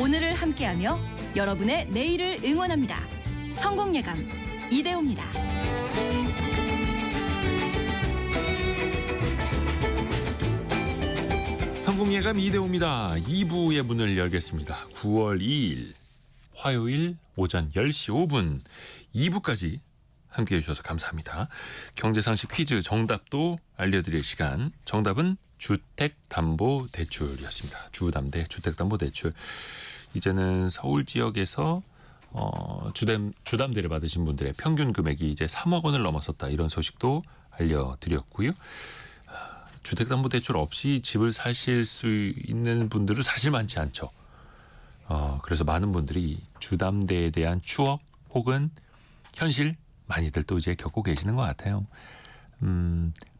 오늘을 함께하며 여러분의 내일을 응원합니다. 성공예감 이대호입니다. 성공예감 이대호입니다. 2부의 문을 열겠습니다. 9월 2일 화요일 오전 10시 5분 2부까지 함께해 주셔서 감사합니다. 경제상식 퀴즈 정답도 알려드릴 시간. 정답은 주택담보대출이었습니다. 주담대 주택담보대출. 이제는 서울 지역에서 주담대를 받으신 분들의 평균 금액이 이제 3억 원을 넘어섰다. 이런 소식도 알려드렸고요. 주택담보대출 없이 집을 사실 수 있는 분들은 사실 많지 않죠. 그래서 많은 분들이 주담대에 대한 추억 혹은 현실 많이들 또 이제 겪고 계시는 것 같아요.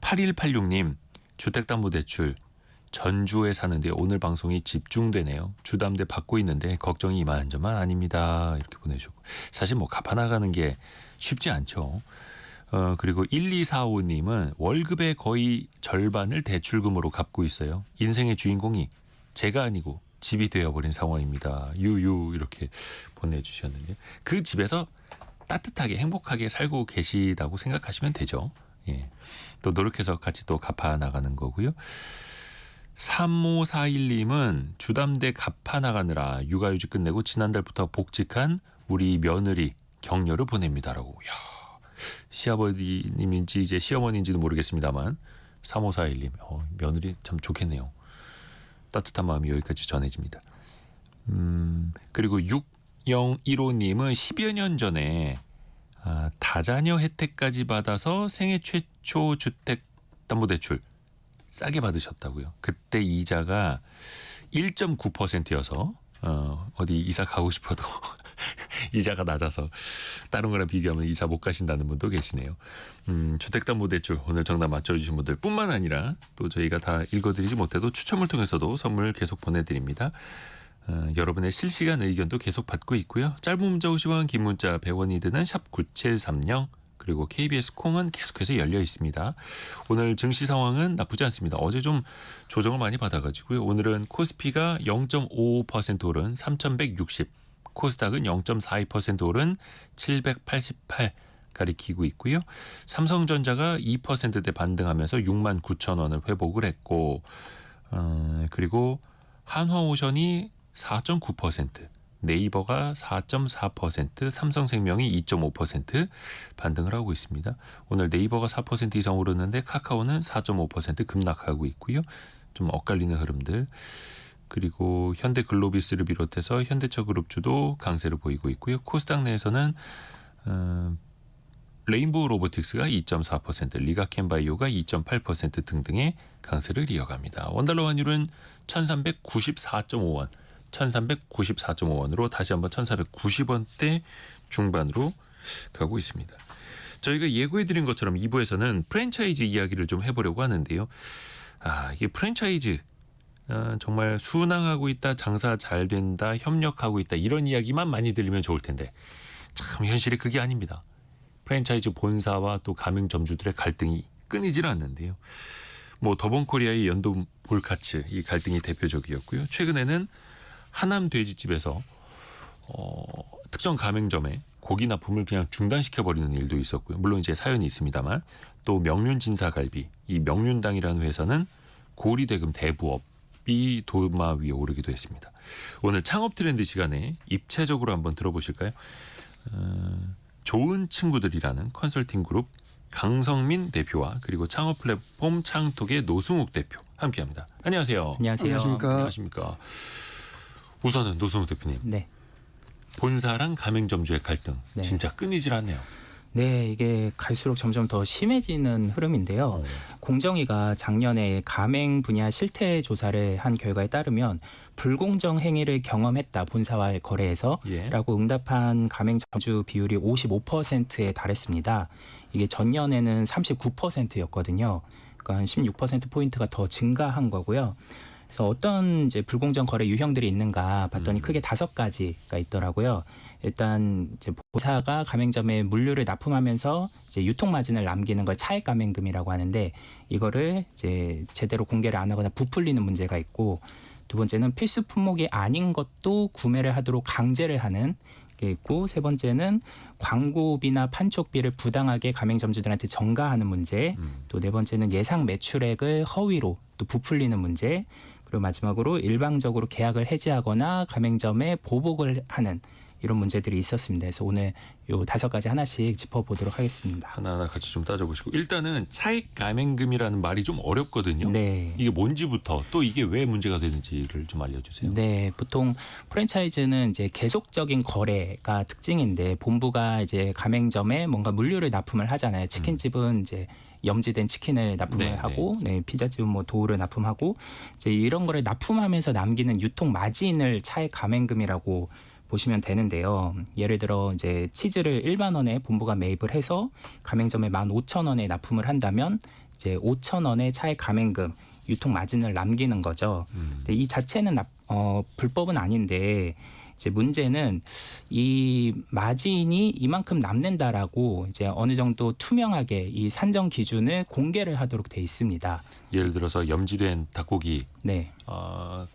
8186님 주택담보대출 전주에 사는데 오늘 방송이 집중되네요. 주담대 받고 있는데 걱정이 이만저만 아닙니다. 이렇게 보내주셨고 사실 뭐 갚아나가는 게 쉽지 않죠. 그리고 1245님은 월급의 거의 절반을 대출금으로 갚고 있어요. 인생의 주인공이 제가 아니고 집이 되어버린 상황입니다. 유유 이렇게 보내주셨는데 그 집에서 따뜻하게 행복하게 살고 계시다고 생각하시면 되죠. 예. 또 노력해서 같이 또 갚아나가는 거고요. 3541님은 주담대 갚아나가느라 육아휴직 끝내고 지난달부터 복직한 우리 며느리 격려를 보냅니다라고. 야, 시아버님인지 이제 시어머니인지도 모르겠습니다만 3541님 며느리 참 좋겠네요. 따뜻한 마음이 여기까지 전해집니다. 그리고 6015님은 10여 년 전에 다자녀 혜택까지 받아서 생애 최초 주택담보대출 싸게 받으셨다고요. 그때 이자가 1.9%여서 어디 이사 가고 싶어도 이자가 낮아서 다른 거랑 비교하면 이사 못 가신다는 분도 계시네요. 주택담보대출 오늘 정답 맞춰주신 분들 뿐만 아니라 또 저희가 다 읽어드리지 못해도 추첨을 통해서도 선물 계속 보내드립니다. 여러분의 실시간 의견도 계속 받고 있고요. 짧은 문자 50원, 긴 문자 100원이 드는 샵 9730 그리고 KBS 콩은 계속해서 열려 있습니다. 오늘 증시 상황은 나쁘지 않습니다. 어제 좀 조정을 많이 받아가지고요. 오늘은 코스피가 0.55% 오른 3160, 코스닥은 0.42% 오른 788 가리키고 있고요. 삼성전자가 2%대 반등하면서 69,000원을 회복을 했고 그리고 한화오션이 4.9%, 네이버가 4.4%, 삼성생명이 2.5% 반등을 하고 있습니다. 오늘 네이버가 4% 이상 오르는데 카카오는 4.5% 급락하고 있고요. 좀 엇갈리는 흐름들. 그리고 현대글로비스를 비롯해서 현대차그룹주도 강세를 보이고 있고요. 코스닥 내에서는 레인보우 로보틱스가 2.4%, 리가켄바이오가 2.8% 등등의 강세를 이어갑니다. 원달러 환율은 1394.5원, 1394.5원으로 다시 한번 1490원대 중반으로 가고 있습니다. 저희가 예고해드린 것처럼 2부에서는 프랜차이즈 이야기를 좀 해보려고 하는데요. 이게 프랜차이즈 정말 순항하고 있다, 장사 잘 된다, 협력하고 있다 이런 이야기만 많이 들리면 좋을 텐데 참 현실이 그게 아닙니다. 프랜차이즈 본사와 또 가맹점주들의 갈등이 끊이질 않는데요. 뭐 더본코리아의 연동 볼카츠 이 갈등이 대표적이었고요. 최근에는 하남 돼지집에서 특정 가맹점에 고기 납품을 그냥 중단시켜버리는 일도 있었고요. 물론 이제 사연이 있습니다만 또 명륜진사갈비, 이 명륜당이라는 회사는 고리대금 대부업이 도마 위에 오르기도 했습니다. 오늘 창업 트렌드 시간에 입체적으로 한번 들어보실까요? 좋은 친구들이라는 컨설팅 그룹 강성민 대표와 그리고 창업 플랫폼 창톡의 노승욱 대표 함께합니다. 안녕하세요. 안녕하세요. 안녕하십니까. 우선은 노승욱 대표님. 네. 본사랑 가맹점주의 갈등 네. 진짜 끊이질 않네요. 네, 이게 갈수록 점점 더 심해지는 흐름인데요. 공정위가 작년에 가맹 분야 실태 조사를 한 결과에 따르면 불공정 행위를 경험했다 본사와의 거래에서 라고 응답한 가맹점주 비율이 55%에 달했습니다. 이게 전년에는 39%였거든요. 그러니까 한 16%포인트가 더 증가한 거고요. 그래서 어떤 이제 불공정 거래 유형들이 있는가 봤더니 크게 5가지가 있더라고요. 일단 이제 본사가 가맹점에 물류를 납품하면서 이제 유통 마진을 남기는 걸 차액 가맹금이라고 하는데 이거를 이제 제대로 공개를 안 하거나 부풀리는 문제가 있고 두 번째는 필수 품목이 아닌 것도 구매를 하도록 강제를 하는 게 있고, 세 번째는 광고비나 판촉비를 부당하게 가맹점주들한테 전가하는 문제, 또 네 번째는 예상 매출액을 허위로 또 부풀리는 문제, 그리고 마지막으로 일방적으로 계약을 해지하거나 가맹점에 보복을 하는 이런 문제들이 있었습니다. 그래서 오늘 요 5가지 하나씩 짚어보도록 하겠습니다. 하나하나 같이 좀 따져보시고, 일단은 차익 가맹금이라는 말이 좀 어렵거든요. 네. 이게 뭔지부터 또 이게 왜 문제가 되는지를 좀 알려주세요. 네, 보통 프랜차이즈는 이제 계속적인 거래가 특징인데, 본부가 이제 가맹점에 뭔가 물류를 납품을 하잖아요. 치킨집은 이제 염지된 치킨을 납품을 네, 하고, 네, 피자집은 뭐 도우를 납품하고, 이제 이런 거를 납품하면서 남기는 유통 마진을 차익 가맹금이라고 보시면 되는데요. 예를 들어 이제 치즈를 1만 원에 본부가 매입을 해서 가맹점에 15,000원에 납품을 한다면 이제 5,000원의 차익 가맹금 유통 마진을 남기는 거죠. 근데 이 자체는 불법은 아닌데, 이제 문제는 이 마진이 이만큼 남는다라고 이제 어느 정도 투명하게 이 산정 기준을 공개를 하도록 돼 있습니다. 예를 들어서 염지된 닭고기 네.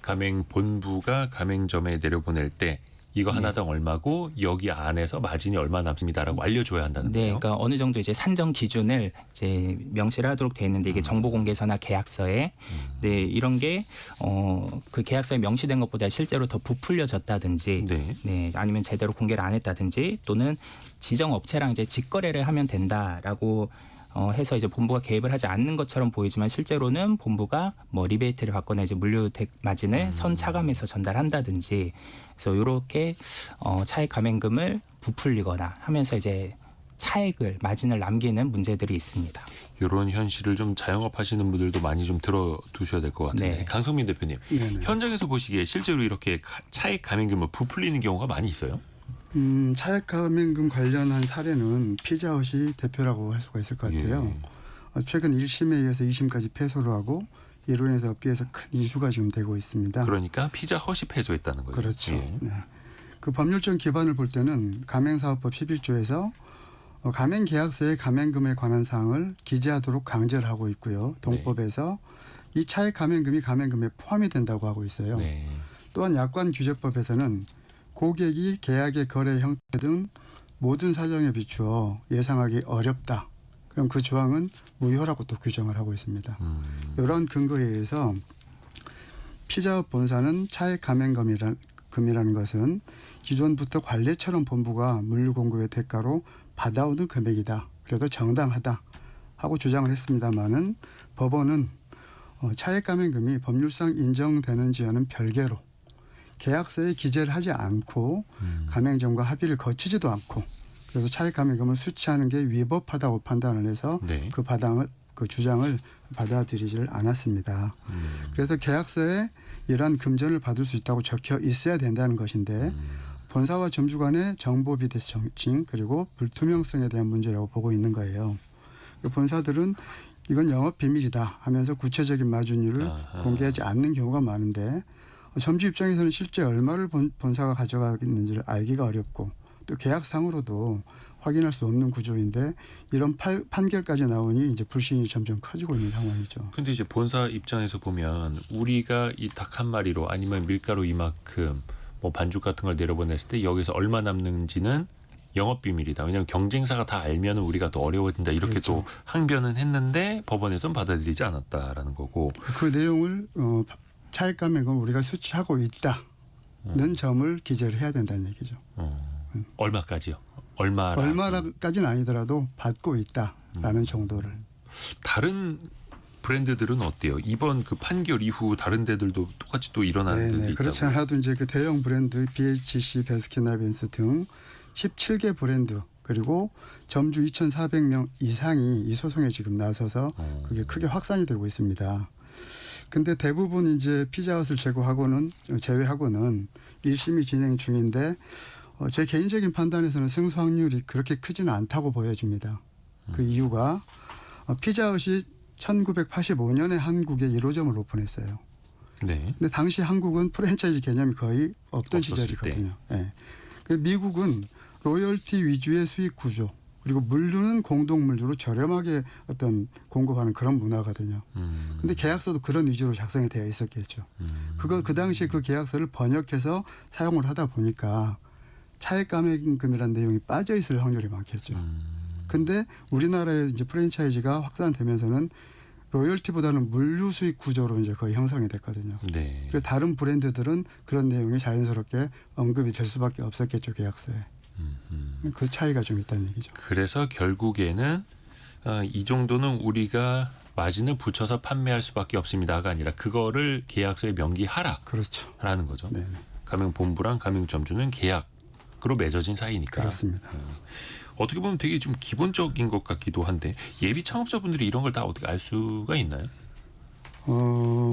가맹 본부가 가맹점에 내려보낼 때 이거 하나당 얼마고 여기 안에서 마진이 얼마 남습니다라고 알려줘야 한다는 네, 거예요. 그러니까 어느 정도 이제 산정 기준을 이제 명시를 하도록 돼 있는데, 이게 정보공개서나 계약서에, 네, 이런 게 그 계약서에 명시된 것보다 실제로 더 부풀려졌다든지, 네. 네, 아니면 제대로 공개를 안 했다든지, 또는 지정 업체랑 이제 직거래를 하면 된다라고 해서 이제 본부가 개입을 하지 않는 것처럼 보이지만, 실제로는 본부가 뭐 리베이트를 받거나 이제 물류 마진을 선차감해서 전달한다든지, 그래서 이렇게 차익 가맹금을 부풀리거나 하면서 이제 차익을 마진을 남기는 문제들이 있습니다. 이런 현실을 좀 자영업 하시는 분들도 많이 좀 들어두셔야 될 것 같은데, 네. 강성민 대표님, 네네. 현장에서 보시기에 실제로 이렇게 차익 가맹금을 부풀리는 경우가 많이 있어요? 차액 가맹금 관련한 사례는 피자헛이 대표라고 할 수가 있을 것 같아요. 최근 1심에 의해서 2심까지 패소를 하고, 이로 인해서 업계에서 큰 이슈가 지금 되고 있습니다. 그러니까 피자 헛이 패소했다는 거예요. 그렇죠. 예. 네. 그 법률적 기반을 볼 때는 가맹사업법 11조에서 가맹계약서의 가맹금에 관한 사항을 기재하도록 강제를 하고 있고요. 동법에서 이 차액 가맹금이 가맹금에 포함이 된다고 하고 있어요. 네. 또한 약관규제법에서는 고객이 계약의 거래 형태 등 모든 사정에 비추어 예상하기 어렵다. 그럼 그 조항은 무효라고 또 규정을 하고 있습니다. 이런 근거에 의해서 피자헛 본사는 차액 가맹금이라는 것은 기존부터 관례처럼 본부가 물류 공급의 대가로 받아오는 금액이다. 그래도 정당하다 하고 주장을 했습니다마는, 법원은 차액 가맹금이 법률상 인정되는지 여는 별개로 계약서에 기재를 하지 않고 가맹점과 합의를 거치지도 않고, 그래서 차익 가맹금을 수취하는 게 위법하다고 판단을 해서 네. 그 주장을 받아들이지를 않았습니다. 그래서 계약서에 이러한 금전을 받을 수 있다고 적혀 있어야 된다는 것인데, 본사와 점주 간의 정보 비대칭 그리고 불투명성에 대한 문제라고 보고 있는 거예요. 본사들은 이건 영업 비밀이다 하면서 구체적인 마진율을 공개하지 않는 경우가 많은데, 점주 입장에서는 실제 얼마를 본사가 가져가겠는지를 알기가 어렵고, 또 계약상으로도 확인할 수 없는 구조인데, 이런 판결까지 나오니 이제 불신이 점점 커지고 있는 상황이죠. 근데 이제 본사 입장에서 보면 우리가 이 닭 한 마리로 아니면 밀가루 이만큼 뭐 반죽 같은 걸 내려보냈을 때 여기서 얼마 남는지는 영업 비밀이다. 왜냐하면 경쟁사가 다 알면 우리가 더 어려워진다. 이렇게 그렇죠. 또 항변은 했는데 법원에서는 받아들이지 않았다라는 거고. 그 내용을 차익 가맹금 우리가 수취하고 있다는 점을 기재를 해야 된다는 얘기죠. 얼마까지요? 얼마까지는 아니더라도 받고 있다라는 정도를. 다른 브랜드들은 어때요? 이번 그 판결 이후 다른 데들도 똑같이 또 일어나는 데도 있다고. 그렇지 않아도 이제 그 대형 브랜드 BHC, 베스킨라빈스 등 17개 브랜드 그리고 점주 2,400명 이상이 이 소송에 지금 나서서 그게 크게 확산이 되고 있습니다. 근데 대부분 이제 피자헛을 제외하고는 1심이 진행 중인데, 제 개인적인 판단에서는 승소 확률이 그렇게 크지는 않다고 보여집니다. 그 이유가 피자헛이 1985년에 한국에 1호점을 오픈했어요. 네. 근데 당시 한국은 프랜차이즈 개념이 거의 없던 없었을 시절이거든요. 네. 미국은 로열티 위주의 수익 구조, 그리고 물류는 공동 물류로 저렴하게 어떤 공급하는 그런 문화거든요. 근데 계약서도 그런 위주로 작성이 되어 있었겠죠. 그걸 그 당시에 그 계약서를 번역해서 사용을 하다 보니까 차액 감액금이라는 내용이 빠져 있을 확률이 많겠죠. 근데 우리나라의 이제 프랜차이즈가 확산되면서는 로열티보다는 물류 수익 구조로 이제 거의 형성이 됐거든요. 네. 그래서 다른 브랜드들은 그런 내용이 자연스럽게 언급이 될 수밖에 없었겠죠, 계약서에. 그 차이가 좀 있다는 얘기죠. 그래서 결국에는 이 정도는 우리가 마진을 붙여서 판매할 수밖에 없습니다가 아니라 그거를 계약서에 명기하라라는 그렇죠. 거죠. 네, 가맹본부랑 가맹점주는 계약으로 맺어진 사이니까. 그렇습니다. 어떻게 보면 되게 좀 기본적인 것 같기도 한데 예비 창업자분들이 이런 걸 다 어떻게 알 수가 있나요?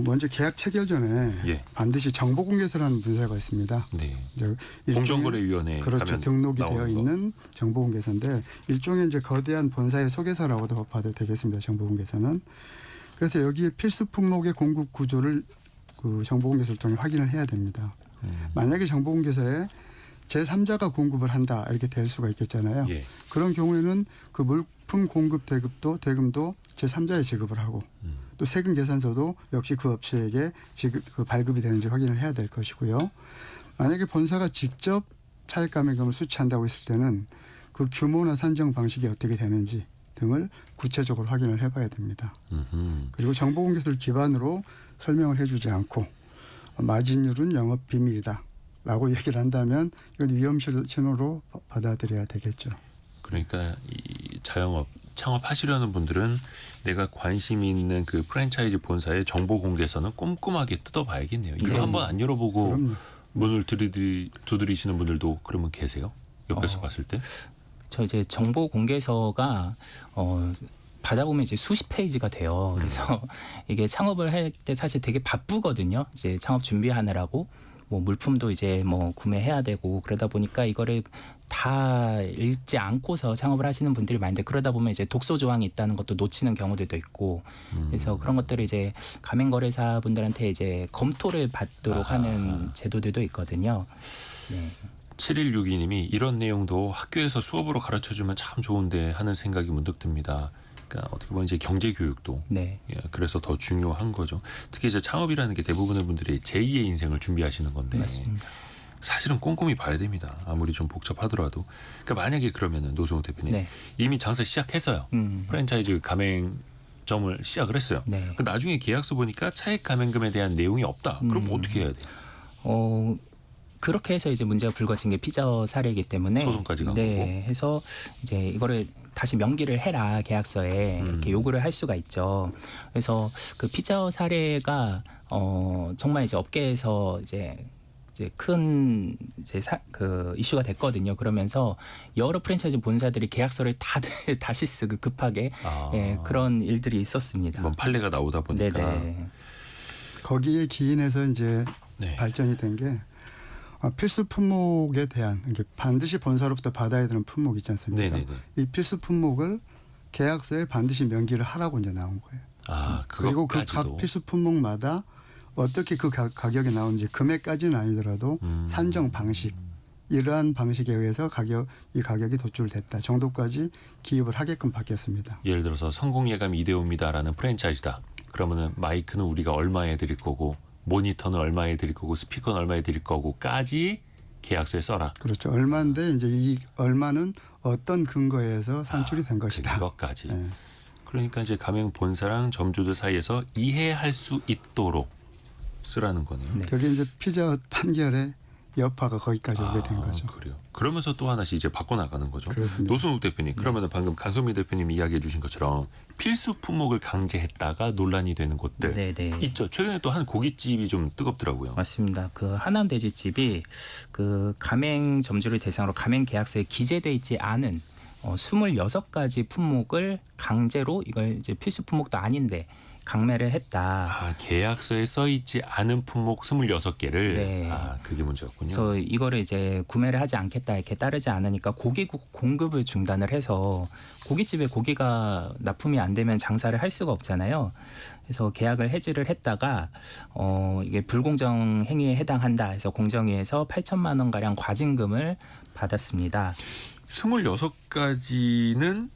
먼저 계약 체결 전에 예. 반드시 정보공개서라는 문서가 있습니다. 네. 이제 일종의- 공정거래위원회 그렇죠. 가면 등록이 나오는 되어 거. 있는 정보공개서인데 일종의 이제 거대한 본사의 소개서라고도 봐도 되겠습니다. 정보공개서는. 그래서 여기에 필수 품목의 공급 구조를 그 정보공개서를 통해 확인을 해야 됩니다. 만약에 정보공개서에 제3자가 공급을 한다 이렇게 될 수가 있겠잖아요. 예. 그런 경우에는 그 물품 공급 대금도 제3자에 지급을 하고 또 세금 계산서도 역시 그 업체에게 그 발급이 되는지 확인을 해야 될 것이고요. 만약에 본사가 직접 차액 감액금을 수취한다고 했을 때는 그 규모나 산정 방식이 어떻게 되는지 등을 구체적으로 확인을 해봐야 됩니다. 그리고 정보공개서를 기반으로 설명을 해주지 않고 마진율은 영업 비밀이다. 라고 얘기를 한다면 이건 위험 신호로 받아들여야 되겠죠. 그러니까 이 자영업 창업하시려는 분들은 내가 관심 있는 그 프랜차이즈 본사의 정보 공개서는 꼼꼼하게 뜯어봐야겠네요. 이거 그럼요. 한번 안 열어보고 그럼요. 문을 두드리시는 분들도 그러면 계세요? 옆에서 봤을 때? 저 이제 정보 공개서가 받아보면 이제 수십 페이지가 돼요. 그래서 이게 창업을 할 때 사실 되게 바쁘거든요. 이제 창업 준비하느라고. 뭐 물품도 이제 뭐 구매해야 되고 그러다 보니까 이거를 다 읽지 않고서 창업을 하시는 분들이 많은데 그러다 보면 이제 독소 조항이 있다는 것도 놓치는 경우들도 있고 그래서 그런 것들을 이제 가맹거래사 분들한테 이제 검토를 받도록 하는 제도들도 있거든요. 네. 7162님이 이런 내용도 학교에서 수업으로 가르쳐주면 참 좋은데 하는 생각이 문득 듭니다. 그러니까 어떻게 보면 이제 경제 교육도 네. 그래서 더 중요한 거죠. 특히 이제 창업이라는 게 대부분의 분들이 제2의 인생을 준비하시는 건데 맞습니다. 사실은 꼼꼼히 봐야 됩니다. 아무리 좀 복잡하더라도. 그러니까 만약에 그러면은 노종훈 대표님 네. 이미 장사 시작했어요. 프랜차이즈 가맹점을 시작을 했어요. 네. 그 나중에 계약서 보니까 차액 가맹금에 대한 내용이 없다. 그럼 어떻게 해야 돼요? 그렇게 해서 이제 문제가 불거진 게 피자 사례이기 때문에 소송까지 간 네, 거고. 해서 이제 이거를 다시 명기를 해라 계약서에 이렇게 요구를 할 수가 있죠. 그래서 그 피자 사례가 정말 이제 업계에서 이제 큰 이제 그 이슈가 됐거든요. 그러면서 여러 프랜차이즈 본사들이 계약서를 다들 다시 쓰고 급하게 그런 일들이 있었습니다. 한번 판례가 나오다 보니까 네네. 거기에 기인해서 이제 네. 발전이 된 게 필수 품목에 대한 이게 반드시 본사로부터 받아야 되는 품목 있지 않습니까? 네네네. 이 필수 품목을 계약서에 반드시 명기를 하라고 이제 나온 거예요. 그리고 그 그것까지도 각 필수 품목마다 어떻게 그 가격이 나오는지 금액까지는 아니더라도 산정 방식 이러한 방식에 의해서 이 가격이 도출됐다 정도까지 기입을 하게끔 바뀌었습니다. 예를 들어서 성공예감 이데오입니다라는 프랜차이즈다. 그러면은 마이크는 우리가 얼마에 드릴 거고 모니터는 얼마에 드릴 거고 스피커는 얼마에 드릴 거고까지 계약서에 써라. 그렇죠. 얼마인데 이제 이 얼마는 어떤 근거에서 산출이 된 것이다. 그것까지. 네. 그러니까 이제 가맹 본사랑 점주들 사이에서 이해할 수 있도록 쓰라는 거네요. 네. 그게 이제 피자 판결의 여파가 거기까지 오게 된 거죠. 그래요. 그러면서 또 하나씩 이제 바꿔나가는 거죠. 그렇습니다. 노순욱 대표님, 그러면은 방금 강성민 대표님이 이야기해 주신 것처럼 필수 품목을 강제했다가 논란이 되는 곳들 네네. 있죠. 최근에 또 한 고깃집이 좀 뜨겁더라고요. 맞습니다. 그 하남 돼지집이 그 가맹 점주를 대상으로 가맹 계약서에 기재돼 있지 않은 26가지 품목을 강제로 이걸 이제 필수 품목도 아닌데 강매를 했다. 계약서에 써 있지 않은 품목 26개를 네. 그게 문제였군요. 그래서 이거를 이제 구매를 하지 않겠다 이렇게 따르지 않으니까 고기 공급을 중단을 해서 고깃집에 고기가 납품이 안 되면 장사를 할 수가 없잖아요. 그래서 계약을 해지를 했다가 이게 불공정 행위에 해당한다 해서 공정위에서 8천만 원 가량 과징금을 받았습니다. 26가지는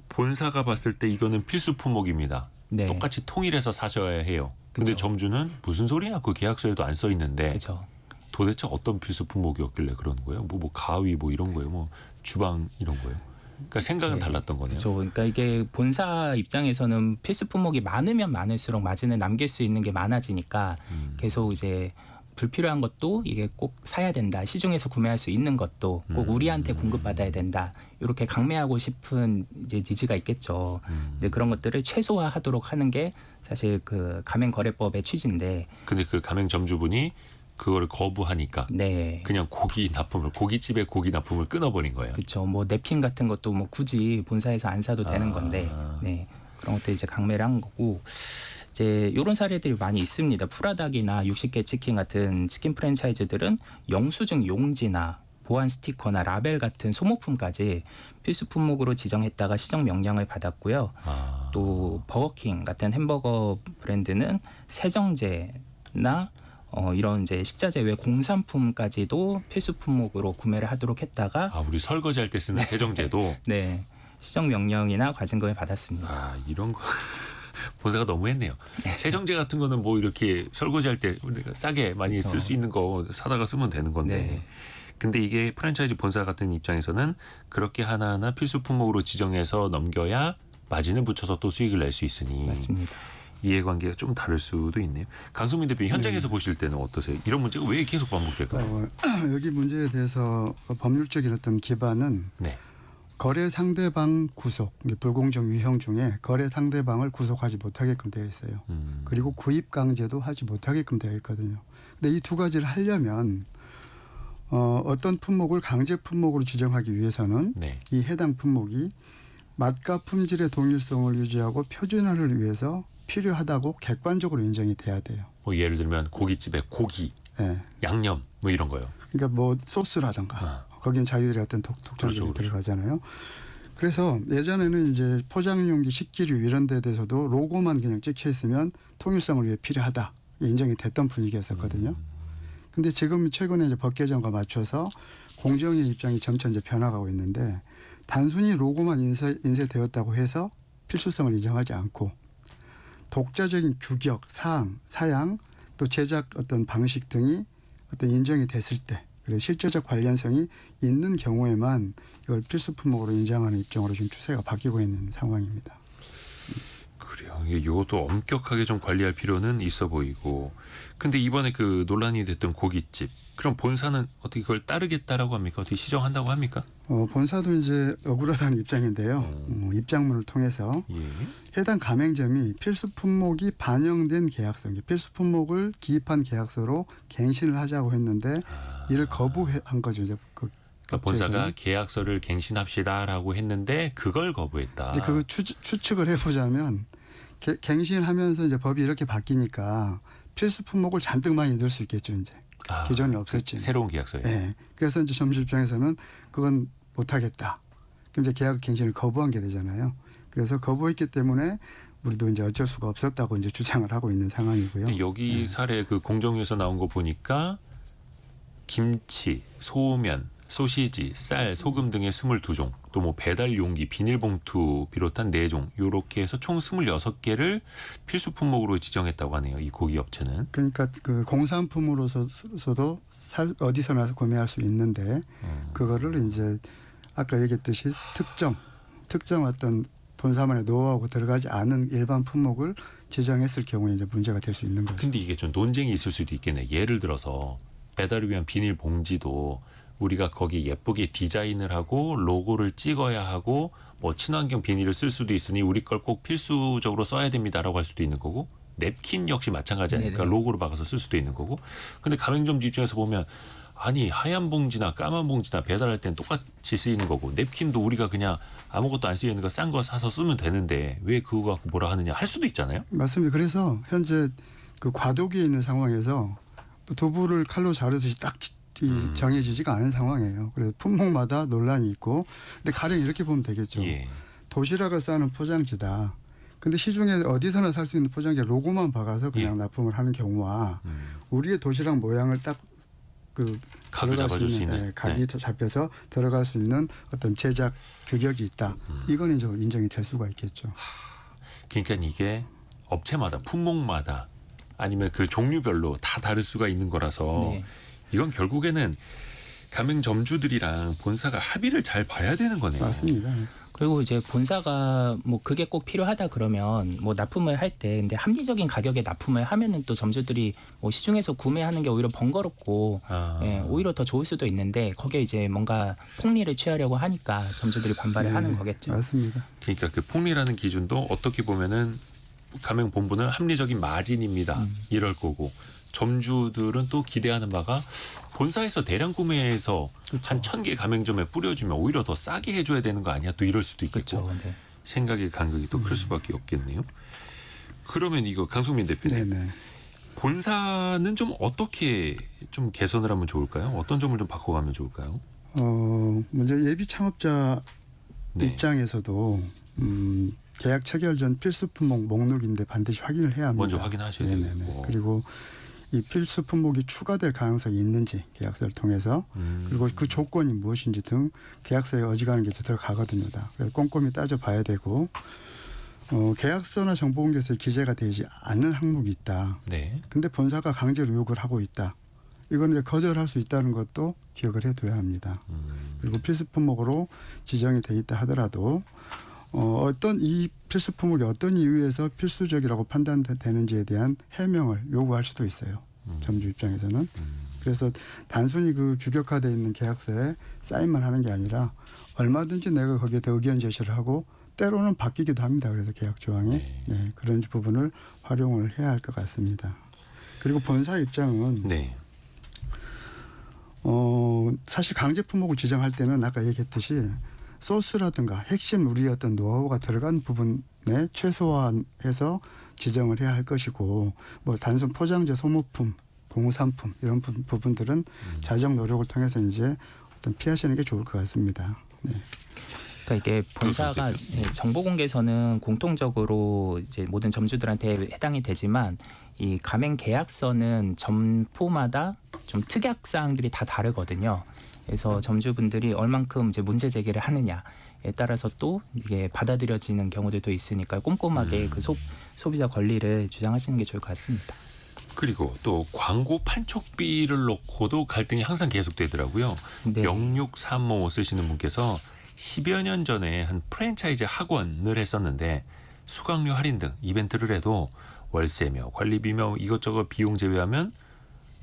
본사가 봤을 때 이거는 필수 품목입니다. 네. 똑같이 통일해서 사셔야 해요. 근데 그쵸. 점주는 무슨 소리야? 그 계약서에도 안 써 있는데 그렇죠. 도대체 어떤 필수 품목이었길래 그러는 거예요? 뭐 가위 뭐 이런 거예요? 뭐 주방 이런 거예요? 그러니까 생각은 네. 달랐던 거네요. 그렇죠. 그러니까 이게 본사 입장에서는 필수 품목이 많으면 많을수록 마진을 남길 수 있는 게 많아지니까 계속 이제 불필요한 것도 이게 꼭 사야 된다. 시중에서 구매할 수 있는 것도 꼭 우리한테 공급받아야 된다. 이렇게 강매하고 싶은 이제 니즈가 있겠죠. 근데 그런 것들을 최소화하도록 하는 게 사실 그 가맹거래법의 취지인데, 근데 그 가맹 점주분이 그거를 거부하니까 네. 그냥 고깃집의 고기 납품을 끊어버린 거예요. 그렇죠. 뭐 냅킨 같은 것도 뭐 굳이 본사에서 안 사도 되는 건데, 네. 그런 것도 이제 강매를 한 거고. 이제 이런 사례들이 많이 있습니다. 프라닭이나 60개 치킨 같은 치킨 프랜차이즈들은 영수증 용지나 보안 스티커나 라벨 같은 소모품까지 필수 품목으로 지정했다가 시정 명령을 받았고요. 또 버거킹 같은 햄버거 브랜드는 세정제나 이런 이제 식자재 외 공산품까지도 필수 품목으로 구매를 하도록 했다가 우리 설거지할 때 쓰는 세정제도 네, 시정 명령이나 과징금을 받았습니다. 이런 거 본사가 너무했네요. 세정제 같은 거는 뭐 이렇게 설거지할 때 우리가 싸게 많이 그렇죠. 쓸 수 있는 거 사다가 쓰면 되는 건데. 네. 근데 이게 프랜차이즈 본사 같은 입장에서는 그렇게 하나하나 필수 품목으로 지정해서 넘겨야 마진을 붙여서 또 수익을 낼 수 있으니 맞습니다. 이해관계가 좀 다를 수도 있네요. 강성민 대표님 현장에서 보실 때는 어떠세요? 이런 문제가 왜 계속 반복될까요? 여기 문제에 대해서 법률적인 어떤 기반은 네. 거래 상대방 구속, 불공정 유형 중에 거래 상대방을 구속하지 못하게끔 되어 있어요. 그리고 구입 강제도 하지 못하게끔 되어 있거든요. 근데 이 두 가지를 하려면 어떤 품목을 강제 품목으로 지정하기 위해서는 네. 이 해당 품목이 맛과 품질의 동일성을 유지하고 표준화를 위해서 필요하다고 객관적으로 인정이 돼야 돼요. 뭐 예를 들면 고깃집에 고기, 네. 양념 뭐 이런 거요. 그러니까 뭐 소스라든가 거기는 자기들의 어떤 독점적이 그렇죠. 들어가잖아요. 그래서 예전에는 이제 포장용기, 식기류 이런 데 대해서도 로고만 그냥 찍혀 있으면 통일성을 위해 필요하다 인정이 됐던 분위기였었거든요. 근데 지금 최근에 이제 법 개정과 맞춰서 공정의 입장이 점차 이제 변화가고 있는데 단순히 로고만 인쇄되었다고 해서 필수성을 인정하지 않고 독자적인 규격, 사항, 사양, 또 제작 어떤 방식 등이 어떤 인정이 됐을 때, 그리고 실제적 관련성이 있는 경우에만 이걸 필수 품목으로 인정하는 입장으로 지금 추세가 바뀌고 있는 상황입니다. 그래요. 이것도 엄격하게 좀 관리할 필요는 있어 보이고. 근데 이번에 그 논란이 됐던 고깃집, 그럼 본사는 어떻게 그걸 따르겠다라고 합니까? 어떻게 시정한다고 합니까? 본사도 이제 억울하다는 입장인데요. 입장문을 통해서 예. 해당 가맹점이 필수 품목이 반영된 계약서, 필수 품목을 기입한 계약서로 갱신을 하자고 했는데 이를 거부한 거죠. 이제 그러니까 본사가 계약서를 갱신합시다라고 했는데 그걸 거부했다. 이제 그 추측을 해보자면 갱신하면서 이제 법이 이렇게 바뀌니까 필수 품목을 잔뜩 많이 넣을 수 있겠죠. 이제 기존에 없었지. 새로운 계약서에. 네. 그래서 이제 점주 입장에서는 그건 못하겠다. 그럼 이제 계약 갱신을 거부한 게 되잖아요. 그래서 거부했기 때문에 우리도 이제 어쩔 수가 없었다고 이제 주장을 하고 있는 상황이고요. 여기 사례 그 공정위에서 나온 거 보니까 김치, 소면, 소시지, 쌀, 소금 등의 22종, 또 뭐 배달 용기, 비닐봉투 비롯한 4종, 요렇게 해서 총 26개를 필수 품목으로 지정했다고 하네요. 이 고기 업체는. 그러니까 그 공산품으로서도 어디서나 구매할 수 있는데 그거를 이제 아까 얘기했듯이 특정 어떤 본사만의 노하우가 들어가지 않은 일반 품목을 지정했을 경우에 이제 문제가 될 수 있는 거죠. 근데 이게 좀 논쟁이 있을 수도 있겠네. 예를 들어서 배달을 위한 비닐 봉지도 우리가 거기 예쁘게 디자인을 하고 로고를 찍어야 하고 뭐 친환경 비닐을 쓸 수도 있으니 우리 걸 꼭 필수적으로 써야 됩니다라고 할 수도 있는 거고, 냅킨 역시 마찬가지 아닙니까? 로고를 박아서 쓸 수도 있는 거고. 근데 가맹점주 입장에서 보면 아니 하얀 봉지나 까만 봉지나 배달할 땐 똑같이 쓰이는 거고 냅킨도 우리가 그냥 아무것도 안 쓰이는 거 싼 거 사서 쓰면 되는데 왜 그거 갖고 뭐라 하느냐 할 수도 있잖아요. 맞습니다. 그래서 현재 그 과도기에 있는 상황에서 두부를 칼로 자르듯이 딱 정해지지가 않은 상황이에요. 그래서 품목마다 논란이 있고, 근데 가령 이렇게 보면 되겠죠. 예. 도시락을 싸는 포장지다. 근데 시중에 어디서나 살 수 있는 포장지 로고만 박아서 그냥 납품을 하는 경우와 우리의 도시락 모양을 딱 그 각을 잡아줄 수 있는. 네, 각이 잡혀서 들어갈 수 있는 어떤 제작 규격이 있다. 이건 이제 인정이 될 수가 있겠죠. 그러니까 이게 업체마다 품목마다 아니면 그 종류별로 다 다를 수가 있는 거라서 네. 이건 결국에는 가맹점주들이랑 본사가 합의를 잘 봐야 되는 거네요. 맞습니다. 그리고 이제 본사가 뭐 그게 꼭 필요하다 그러면 뭐 납품을 할 때 근데 합리적인 가격에 납품을 하면은 또 점주들이 뭐 시중에서 구매하는 게 오히려 번거롭고 예, 오히려 더 좋을 수도 있는데 거기에 이제 뭔가 폭리를 취하려고 하니까 점주들이 반발을 하는 거겠죠. 맞습니다. 그러니까 그 폭리라는 기준도 어떻게 보면은 가맹본부는 합리적인 마진입니다. 이럴 거고 점주들은 또 기대하는 바가 본사에서 대량 구매해서 한 1,000개 가맹점에 뿌려주면 오히려 더 싸게 해줘야 되는 거 아니야? 또 이럴 수도 있겠고 그렇죠. 네. 생각의 간극이 또 클 수밖에 없겠네요. 그러면 이거 강성민 대표님 네네. 본사는 좀 어떻게 좀 개선을 하면 좋을까요? 어떤 점을 좀 바꿔가면 좋을까요? 먼저 예비 창업자 네. 입장에서도 계약 체결 전 필수 품목 목록인데 반드시 확인을 해야 합니다. 먼저 확인하셔야 네네네. 되고 그리고 이 필수 품목이 추가될 가능성이 있는지 계약서를 통해서 그리고 그 조건이 무엇인지 등 계약서에 어지간한 게 들어가거든요. 다. 그래서 꼼꼼히 따져봐야 되고 계약서나 정보공개서에 기재가 되지 않는 항목이 있다. 네. 근데 본사가 강제로 요구를 하고 있다. 이건 이제 거절할 수 있다는 것도 기억을 해둬야 합니다. 그리고 필수 품목으로 지정이 돼 있다 하더라도 어떤 이 필수 품목이 어떤 이유에서 필수적이라고 판단되는지에 대한 해명을 요구할 수도 있어요. 점주 입장에서는. 그래서 단순히 그 규격화되어 있는 계약서에 사인만 하는 게 아니라 얼마든지 내가 거기에 더 의견 제시를 하고 때로는 바뀌기도 합니다. 그래서 계약 조항이 네, 그런 부분을 활용을 해야 할 것 같습니다. 그리고 본사 입장은 네. 사실 강제 품목을 지정할 때는 아까 얘기했듯이 소스라든가 핵심 우리의 어떤 노하우가 들어간 부분에 최소화해서 지정을 해야 할 것이고 뭐 단순 포장재 소모품, 공산품 이런 부분들은 자정 노력을 통해서 이제 어떤 피하시는 게 좋을 것 같습니다. 네. 그러니까 이게 본사가 정보 공개서는 공통적으로 이제 모든 점주들한테 해당이 되지만 이 가맹 계약서는 점포마다 좀 특약 사항들이 다 다르거든요. 그래서 점주분들이 얼만큼 이제 문제 제기를 하느냐에 따라서 또 이게 받아들여지는 경우들도 있으니까 꼼꼼하게 그 소비자 권리를 주장하시는 게 좋을 것 같습니다. 그리고 또 광고 판촉비를 놓고도 갈등이 항상 계속되더라고요. 네. 0635 쓰시는 분께서 10여 년 전에 한 프랜차이즈 학원을 했었는데 수강료 할인 등 이벤트를 해도 월세며 관리비며 이것저것 비용 제외하면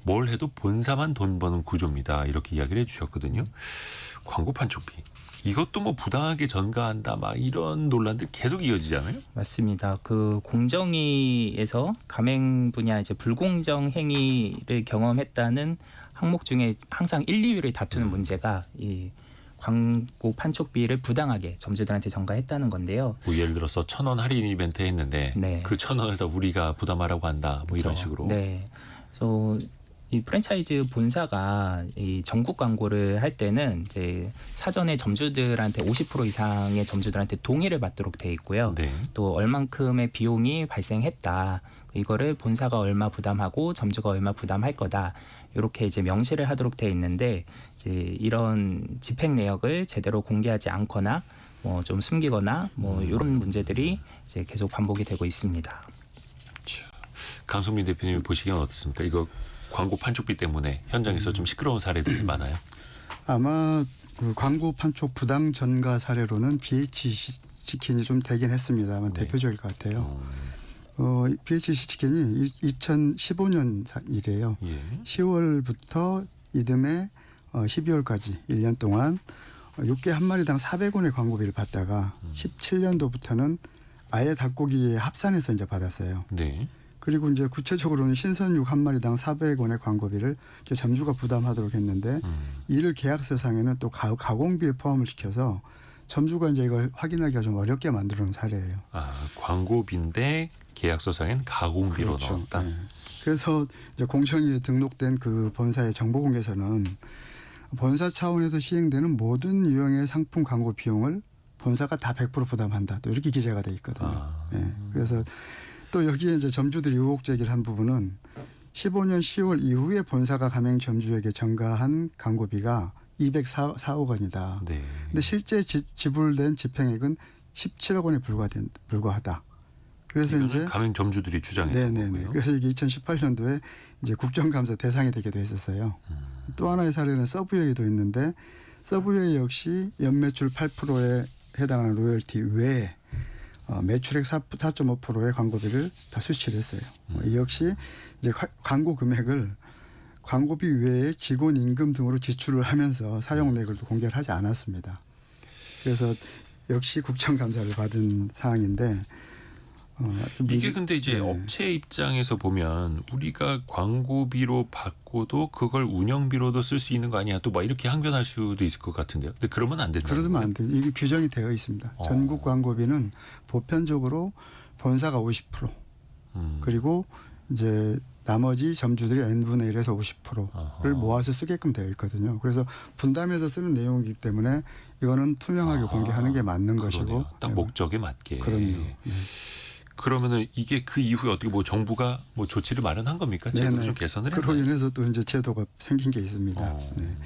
뭘 해도 본사만 돈 버는 구조입니다. 이렇게 이야기를 해주셨거든요. 광고 판촉비. 이것도 뭐 부당하게 전가한다 막 이런 논란들 계속 이어지잖아요. 맞습니다. 그 공정위에서 가맹 분야 이제 불공정 행위를 경험했다는 항목 중에 항상 1, 2위를 다투는 문제가 이 광고 판촉비를 부당하게 점주들한테 전가했다는 건데요. 뭐 예를 들어서 1,000원 할인 이벤트 했는데 네. 그 1,000원을 다 우리가 부담하라고 한다. 뭐 이런 식으로. 네. 그래서 이 프랜차이즈 본사가 이 전국 광고를 할 때는 이제 사전에 점주들한테 50% 이상의 점주들한테 동의를 받도록 돼 있고요. 네. 또 얼만큼의 비용이 발생했다. 이거를 본사가 얼마 부담하고 점주가 얼마 부담할 거다. 이렇게 이제 명시를 하도록 돼 있는데 이제 이런 집행 내역을 제대로 공개하지 않거나 뭐 좀 숨기거나 뭐 이런 문제들이 이제 계속 반복이 되고 있습니다. 강성민 대표님 보시기엔 어떻습니까? 이거 광고 판촉비 때문에 현장에서 좀 시끄러운 사례들이 많아요. 아마 그 광고 판촉 부당 전가 사례로는 BH 치킨이 좀 되긴 했습니다만 네. 대표적일 것 같아요. BH 치킨이 2015년 일이에요. 예. 10월부터 이듬해 12월까지 1년 동안 육개 한 마리당 400원의 광고비를 받다가 17년도부터는 아예 닭고기에 합산해서 이제 받았어요. 네. 그리고 이제 구체적으로는 신선육 한 마리당 400원의 광고비를 이제 점주가 부담하도록 했는데 이를 계약서상에는 또 가공비에 포함을 시켜서 점주가 이제 이걸 확인하기가 좀 어렵게 만들어 놓은 사례예요. 아, 광고비인데 계약서상엔 가공비로 그렇죠. 넣었다. 네. 그래서 이제 공정위에 등록된 그 본사의 정보공개서는 본사 차원에서 시행되는 모든 유형의 상품 광고 비용을 본사가 다 100% 부담한다. 또 이렇게 기재가 돼 있거든요. 네. 그래서 또 여기에 이제 점주들이 의혹 제기를 한 부분은 15년 10월 이후에 본사가 가맹점주에게 전가한 광고비가 204억 원이다. 네. 근데 실제 지불된 집행액은 17억 원에 불과하다. 그래서 이제 가맹점주들이 주장했던 네네네. 거고요. 그래서 이게 2018년도에 이제 국정감사 대상이 되기도 했었어요. 또 하나의 사례는 서브웨이도 있는데 서브웨이 역시 연매출 8%에 해당하는 로열티 외에 매출액 4.5%의 광고비를 다 수취했어요. 이 역시 이제 광고 금액을 광고비 외에 직원 임금 등으로 지출을 하면서 사용 내역을 공개를 하지 않았습니다. 그래서 역시 국정감사를 받은 사항인데 이게 근데 이제 네. 업체 입장에서 보면 우리가 광고비로 받고도 그걸 운영비로도 쓸 수 있는 거 아니야? 또 막 이렇게 항변할 수도 있을 것 같은데요. 근데 그러면 안 된다. 그러면 안 돼요. 이게 규정이 되어 있습니다. 전국 광고비는 보편적으로 본사가 50% 그리고 이제 나머지 점주들이 n분의 1에서 50%를 모아서 쓰게끔 되어 있거든요. 그래서 분담해서 쓰는 내용이기 때문에 이거는 투명하게 공개하는 게 맞는 것이고. 그러네요. 딱 목적에 맞게. 그럼요. 네. 그러면은 이게 그 이후에 어떻게 뭐 정부가 뭐 조치를 마련한 겁니까? 제도를 좀 개선을 그로 했나요? 인해서 또 이제 제도가 생긴 게 있습니다. 네.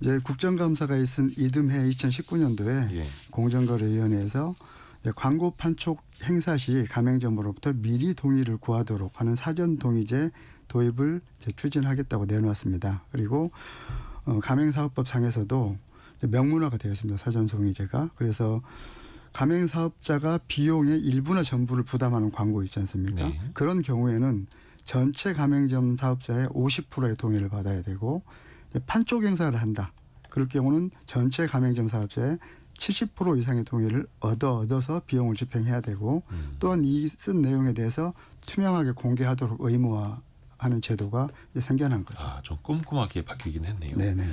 이제 국정감사가 있은 이듬해 2019년도에 예. 공정거래위원회에서 광고 판촉 행사 시 가맹점으로부터 미리 동의를 구하도록 하는 사전 동의제 도입을 이제 추진하겠다고 내놓았습니다. 그리고 가맹사업법 상에서도 명문화가 되어 있습니다. 사전 동의제가. 그래서 가맹사업자가 비용의 일부나 전부를 부담하는 광고 있지 않습니까? 네. 그런 경우에는 전체 가맹점 사업자의 50%의 동의를 받아야 되고 이제 판촉 행사를 한다. 그럴 경우는 전체 가맹점 사업자의 70% 이상의 동의를 얻어서 비용을 집행해야 되고 또한 이 쓴 내용에 대해서 투명하게 공개하도록 의무화하는 제도가 이제 생겨난 거죠. 좀 꼼꼼하게 바뀌긴 했네요. 네네.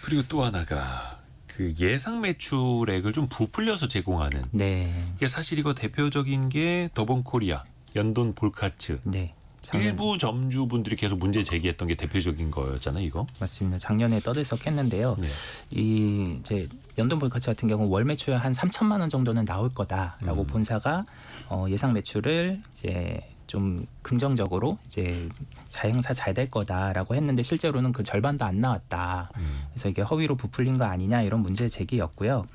그리고 또 하나가 그 예상 매출액을 좀 부풀려서 제공하는. 네. 이게 사실 이거 대표적인 게 더본코리아, 연돈 볼카츠. 네. 일부 점주분들이 계속 문제 제기했던 게 대표적인 거였잖아요, 이거. 맞습니다. 작년에 떠들썩했는데요. 네. 이 이제 연돈볼카츠 같은 경우 월 매출 한 3천만 원 정도는 나올 거다라고 본사가 예상 매출을 이제 좀 긍정적으로 이제 자행사 잘 될 거다라고 했는데 실제로는 그 절반도 안 나왔다. 그래서 이게 허위로 부풀린 거 아니냐 이런 문제 제기였고요.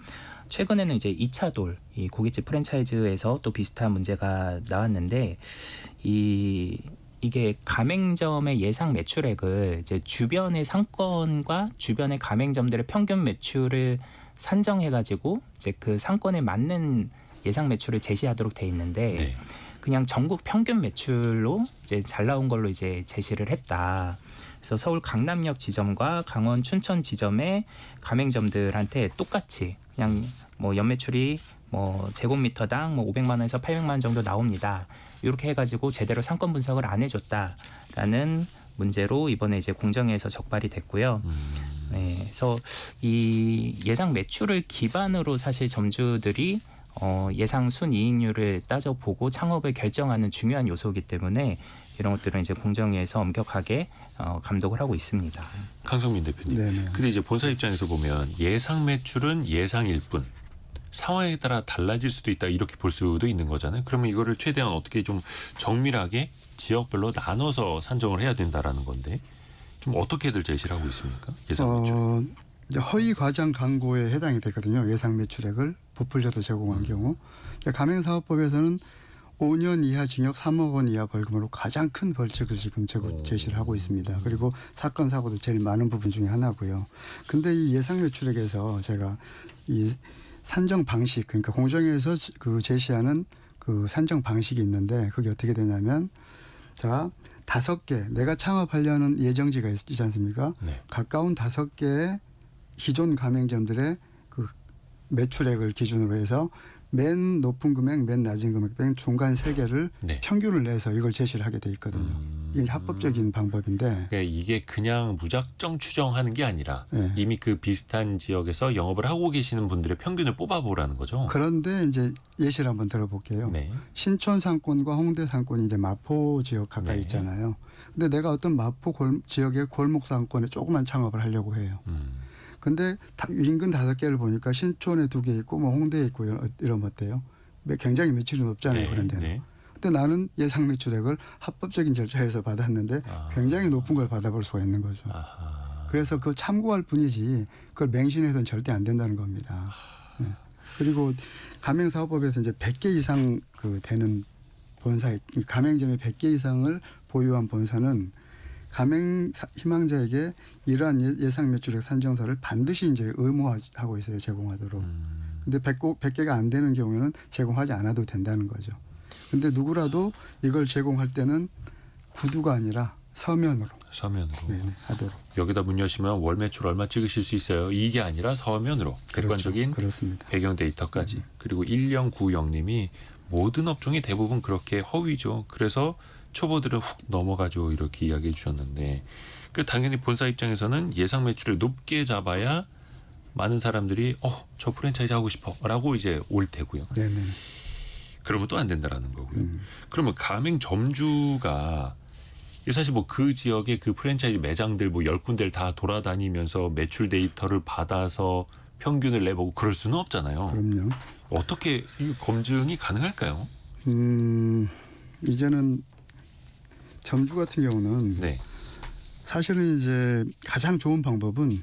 최근에는 이제 2차 돌, 이 고깃집 프랜차이즈에서 또 비슷한 문제가 나왔는데 이게 가맹점의 예상 매출액을 이제 주변의 상권과 주변의 가맹점들의 평균 매출을 산정해가지고 이제 그 상권에 맞는 예상 매출을 제시하도록 돼 있는데 네. 그냥 전국 평균 매출로 이제 잘 나온 걸로 이제 제시를 했다. 그래서 서울 강남역 지점과 강원 춘천 지점의 가맹점들한테 똑같이 그냥 뭐 연매출이 뭐 제곱미터당 뭐 500만 원에서 800만 원 정도 나옵니다. 이렇게 해가지고 제대로 상권 분석을 안 해줬다라는 문제로 이번에 이제 공정위에서 적발이 됐고요. 네, 그래서 이 예상 매출을 기반으로 사실 점주들이 예상 순이익률을 따져보고 창업을 결정하는 중요한 요소이기 때문에 이런 것들은 이제 공정위에서 엄격하게 감독을 하고 있습니다. 강성민 대표님. 네네. 근데 이제 본사 입장에서 보면 예상 매출은 예상일 뿐 상황에 따라 달라질 수도 있다 이렇게 볼 수도 있는 거잖아요. 그러면 이거를 최대한 어떻게 좀 정밀하게 지역별로 나눠서 산정을 해야 된다라는 건데 좀 어떻게들 제시를 하고 있습니까? 예상 매출. 이제 허위 과장 광고에 해당이 되거든요. 예상 매출액을 부풀려서 제공한 경우. 가맹사업법에서는 5년 이하 징역 3억 원 이하 벌금으로 가장 큰 벌칙을 지금 제시를 하고 있습니다. 그리고 사건 사고도 제일 많은 부분 중에 하나고요. 근데 이 예상 매출액에서 제가 이 산정 방식, 그러니까 공정위에서 그 제시하는 그 산정 방식이 있는데 그게 어떻게 되냐면 자 5개 내가 창업하려는 예정지가 있지 않습니까? 네. 가까운 5개의 기존 가맹점들의 그 매출액을 기준으로 해서 맨 높은 금액, 맨 낮은 금액 뺀 중간 3개를 네. 평균을 내서 이걸 제시를 하게 돼 있거든요. 이게 합법적인 방법인데 그러니까 이게 그냥 무작정 추정하는 게 아니라 네. 이미 그 비슷한 지역에서 영업을 하고 계시는 분들의 평균을 뽑아보라는 거죠. 그런데 이제 예시를 한번 들어볼게요. 네. 신촌 상권과 홍대 상권이 이제 마포 지역 가까이 네. 있잖아요. 근데 내가 어떤 마포 지역의 골목 상권에 조그만 창업을 하려고 해요. 근데 인근 5개를 보니까 신촌에 2개 있고 뭐 홍대에 있고 이러면 어때요? 굉장히 매출이 높잖아요. 네. 그런 데는. 네. 그때 나는 예상 매출액을 합법적인 절차에서 받았는데 굉장히 높은 걸 받아볼 수가 있는 거죠. 그래서 그 참고할 뿐이지 그걸 맹신해서는 절대 안 된다는 겁니다. 네. 그리고 가맹사업법에서 이제 100개 이상 그 되는 본사, 가맹점이 100개 이상을 보유한 본사는 가맹 희망자에게 이러한 예상 매출액 산정서를 반드시 이제 의무화하고 있어요. 제공하도록. 근데 100개가 안 되는 경우에는 제공하지 않아도 된다는 거죠. 근데 누구라도 이걸 제공할 때는 구두가 아니라 서면으로 네네, 하도록. 여기다 문 여시면 월 매출 얼마 찍으실 수 있어요. 이게 아니라 서면으로 객관적인 그렇습니다. 배경 데이터까지. 그리고 1090님이 모든 업종이 대부분 그렇게 허위죠. 그래서 초보들은 훅 넘어가죠. 이렇게 이야기해 주셨는데 당연히 본사 입장에서는 예상 매출을 높게 잡아야 많은 사람들이 저 프랜차이즈 하고 싶어라고 이제 올 테고요. 네네. 그러면 또 안 된다라는 거고요. 그러면 가맹점주가 사실 뭐 그 지역의 그 프랜차이즈 매장들 뭐 10군데를 다 돌아다니면서 매출 데이터를 받아서 평균을 내보고 그럴 수는 없잖아요. 그럼요. 어떻게 이 검증이 가능할까요? 이제는 점주 같은 경우는 네. 사실은 이제 가장 좋은 방법은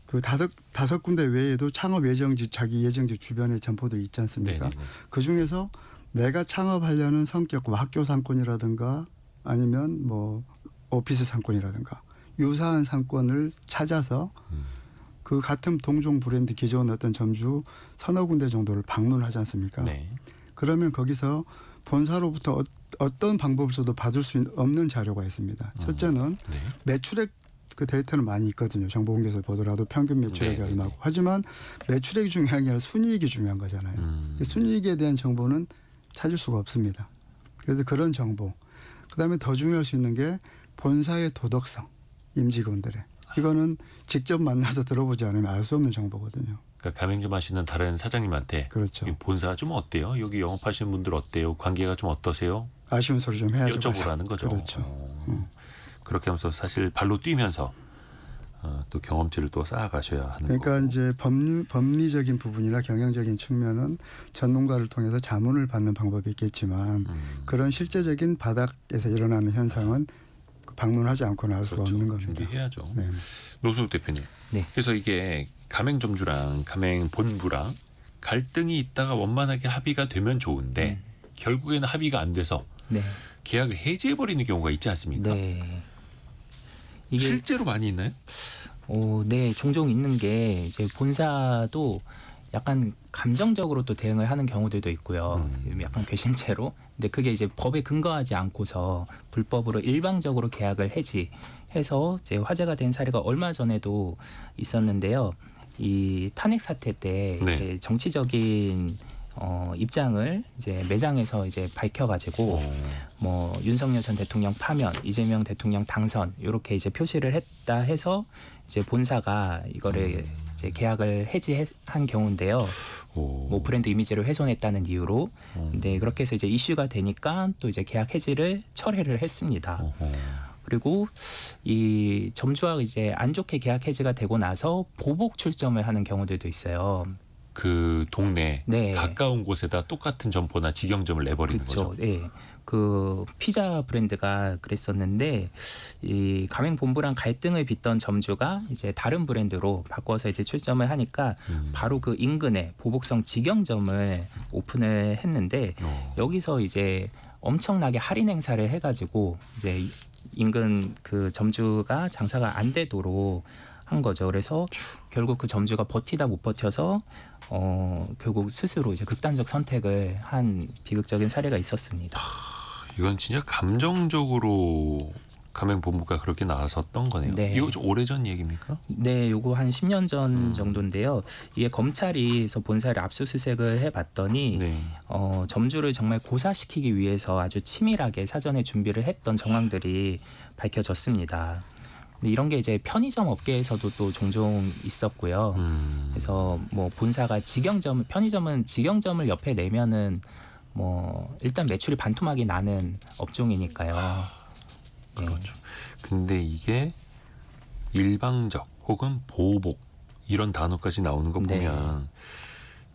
그 다섯 군데 외에도 창업 예정지 자기 예정지 주변에 점포들 있지 않습니까? 네네네. 그 중에서 내가 창업하려는 성격, 뭐 학교 상권이라든가 아니면 뭐 오피스 상권이라든가 유사한 상권을 찾아서 그 같은 동종 브랜드 기존 어떤 점주 서너 군데 정도를 방문하지 않습니까? 네. 그러면 거기서 본사로부터 어떤 방법을 써도 받을 수 없는 자료가 있습니다. 첫째는 네. 매출액 그 데이터는 많이 있거든요. 정보공개에서 보더라도 평균 매출액이 네네네. 얼마고. 하지만 매출액이 중요한 게 아니라 순이익이 중요한 거잖아요. 순이익에 대한 정보는 찾을 수가 없습니다. 그래서 그런 정보. 그다음에 더 중요할 수 있는 게 본사의 도덕성, 임직원들의. 이거는 직접 만나서 들어보지 않으면 알 수 없는 정보거든요. 그러니까 가맹점 하시는 다른 사장님한테 그렇죠. 이 본사가 좀 어때요? 여기 영업하시는 분들 어때요? 관계가 좀 어떠세요? 아쉬운 소리 좀 해야죠. 여쭤보라는 거죠. 그렇죠. 그렇게 하면서 사실 발로 뛰면서 또 경험치를 또 쌓아가셔야 하는 그러니까 거고. 이제 법리적인 부분이나 경영적인 측면은 전문가를 통해서 자문을 받는 방법이 있겠지만 그런 실제적인 바닥에서 일어나는 현상은 방문하지 않고는 알 수가 그렇죠. 없는 겁니다. 준비해야죠. 네. 노승욱 대표님. 네. 그래서 이게 가맹점주랑 가맹본부랑 갈등이 있다가 원만하게 합의가 되면 좋은데 결국에는 합의가 안 돼서 네. 계약을 해지해버리는 경우가 있지 않습니까? 네. 이게 실제로 많이 있나요? 네, 종종 있는 게 이제 본사도 약간 감정적으로 또 대응을 하는 경우들도 있고요. 약간 괘씸죄로. 근데 그게 이제 법에 근거하지 않고서 불법으로 일방적으로 계약을 해지해서 이제 화제가 된 사례가 얼마 전에도 있었는데요. 이 탄핵 사태 때 네. 이제 정치적인 입장을 이제 매장에서 이제 밝혀가지고 뭐 윤석열 전 대통령 파면, 이재명 대통령 당선 이렇게 이제 표시를 했다 해서 이제 본사가 이거를 이제 계약을 해지한 경우인데요. 뭐 브랜드 이미지를 훼손했다는 이유로. 근데 그렇게 해서 이제 이슈가 되니까 또 이제 계약 해지를 철회를 했습니다. 그리고 이 점주와 이제 안 좋게 계약 해지가 되고 나서 보복 출점을 하는 경우들도 있어요. 그 동네 네. 가까운 곳에다 똑같은 점포나 직영점을 내버리는 그렇죠. 거죠. 예. 그 피자 브랜드가 그랬었는데 이 가맹본부랑 갈등을 빚던 점주가 이제 다른 브랜드로 바꿔서 이제 출점을 하니까 바로 그 인근에 보복성 직영점을 오픈을 했는데 여기서 이제 엄청나게 할인 행사를 해가지고 이제 인근 그 점주가 장사가 안 되도록 한 거죠. 그래서 결국 그 점주가 버티다 못 버텨서 결국 스스로 이제 극단적 선택을 한 비극적인 사례가 있었습니다. 이건 진짜 감정적으로 가맹본부가 그렇게 나섰던 거네요. 네. 이거 좀 오래전 얘기입니까? 네, 요거 한 10년 전 정도인데요. 이게 검찰이서 본사를 압수수색을 해봤더니 네. 점주를 정말 고사시키기 위해서 아주 치밀하게 사전에 준비를 했던 정황들이 밝혀졌습니다. 근데 이런 게 이제 편의점 업계에서도 또 종종 있었고요. 그래서 뭐 본사가 편의점은 직영점을 옆에 내면은 뭐 일단 매출이 반토막이 나는 업종이니까요. 그렇죠. 근데 이게 일방적 혹은 보복 이런 단어까지 나오는 거 네. 보면